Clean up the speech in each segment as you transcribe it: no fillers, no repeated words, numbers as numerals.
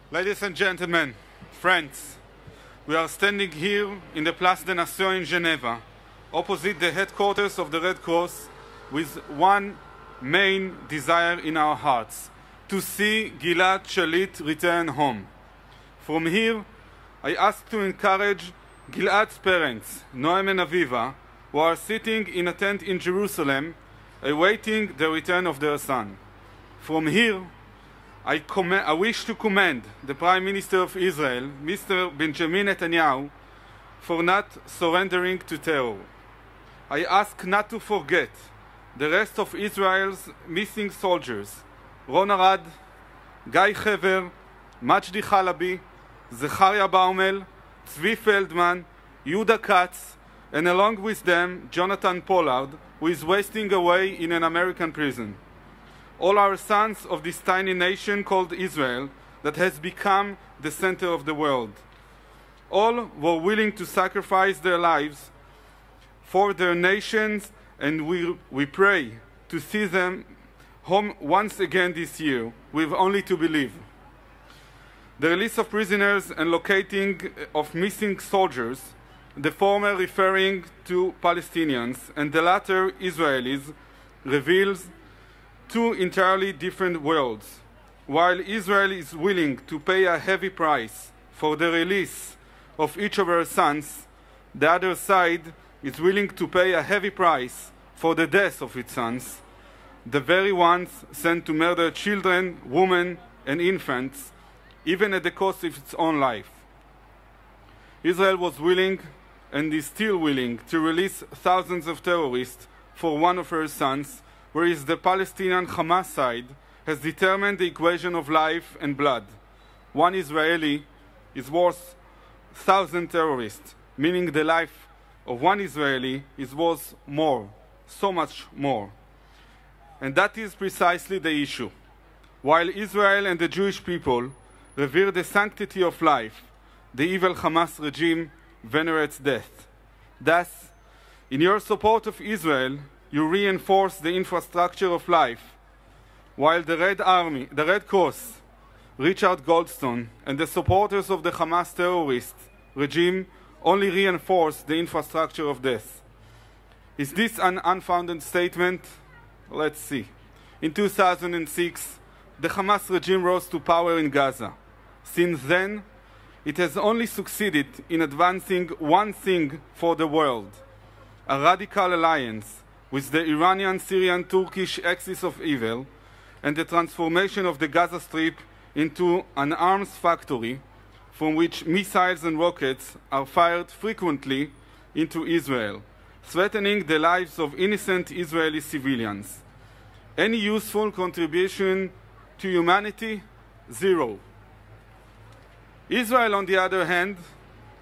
Ladies and gentlemen, friends, we are standing here in the Place des Nations in Geneva, opposite the headquarters of the Red Cross, with one main desire in our hearts, to see Gilad Shalit return home. From here, I ask to encourage Gil'ad's parents, Noam and Aviva, who are sitting in a tent in Jerusalem, awaiting the return of their son. From here, I wish to commend the Prime Minister of Israel, Mr. Benjamin Netanyahu, for not surrendering to terror. I ask not to forget the rest of Israel's missing soldiers, Ron Arad, Guy Hever, Majdi Halabi, Zecharia Baumel, Tzvi Feldman, Yehuda Katz, and along with them, Jonathan Pollard, who is wasting away in an American prison. All our sons of this tiny nation called Israel that has become the center of the world. All were willing to sacrifice their lives for their nations, and we pray to see them home once again this year. We've only to believe. The release of prisoners and locating of missing soldiers, the former referring to Palestinians and the latter Israelis, reveals two entirely different worlds. While Israel is willing to pay a heavy price for the release of each of her sons, the other side is willing to pay a heavy price for the death of its sons, the very ones sent to murder children, women, and infants, even at the cost of its own life. Israel was willing, and is still willing, to release thousands of terrorists for one of her sons, whereas the Palestinian Hamas side has determined the equation of life and blood. One Israeli is worth 1,000 terrorists, meaning the life of one Israeli is worth more, so much more. And that is precisely the issue. While Israel and the Jewish people revere the sanctity of life, the evil Hamas regime venerates death. Thus, in your support of Israel, you reinforce the infrastructure of life, while the Red Cross, Richard Goldstone, and the supporters of the Hamas terrorist regime only reinforce the infrastructure of death. Is this an unfounded statement? Let's see. In 2006, the Hamas regime rose to power in Gaza. Since then, it has only succeeded in advancing one thing for the world: a radical alliance with the Iranian, Syrian, Turkish axis of evil, and the transformation of the Gaza Strip into an arms factory from which missiles and rockets are fired frequently into Israel, threatening the lives of innocent Israeli civilians. Any useful contribution to humanity? Zero. Israel, on the other hand,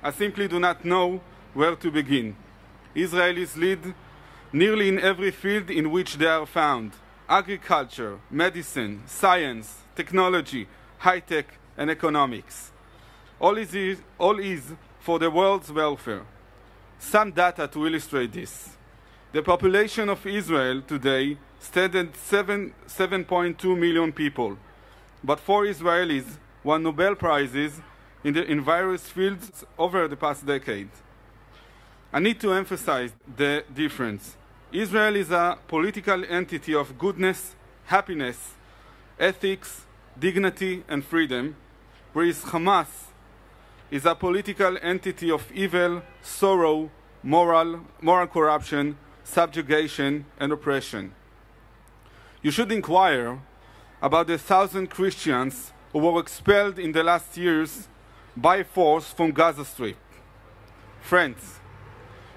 I simply do not know where to begin. Israelis lead nearly in every field in which they are found: agriculture, medicine, science, technology, high-tech, and economics. All is for the world's welfare. Some data to illustrate this. The population of Israel today stands at 7.2 million people, but 4 Israelis won Nobel Prizes in various fields over the past decade. I need to emphasize the difference. Israel is a political entity of goodness, happiness, ethics, dignity, and freedom, whereas Hamas is a political entity of evil, sorrow, moral corruption, subjugation, and oppression. You should inquire about the 1,000 Christians who were expelled in the last years by force from Gaza Strip. Friends,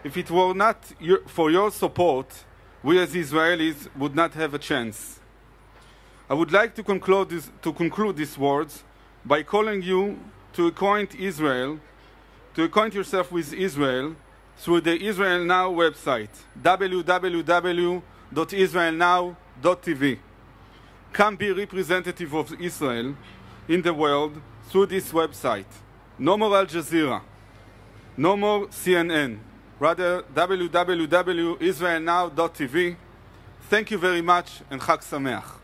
if it were not for your support, we as Israelis would not have a chance. I would like to conclude these words by calling you to acquaint yourself with Israel through the Israel Now website, www.israelnow.tv. Come be representative of Israel in the world through this website. No more Al Jazeera, no more CNN, rather www.israelnow.tv. Thank you very much, and Chag Sameach.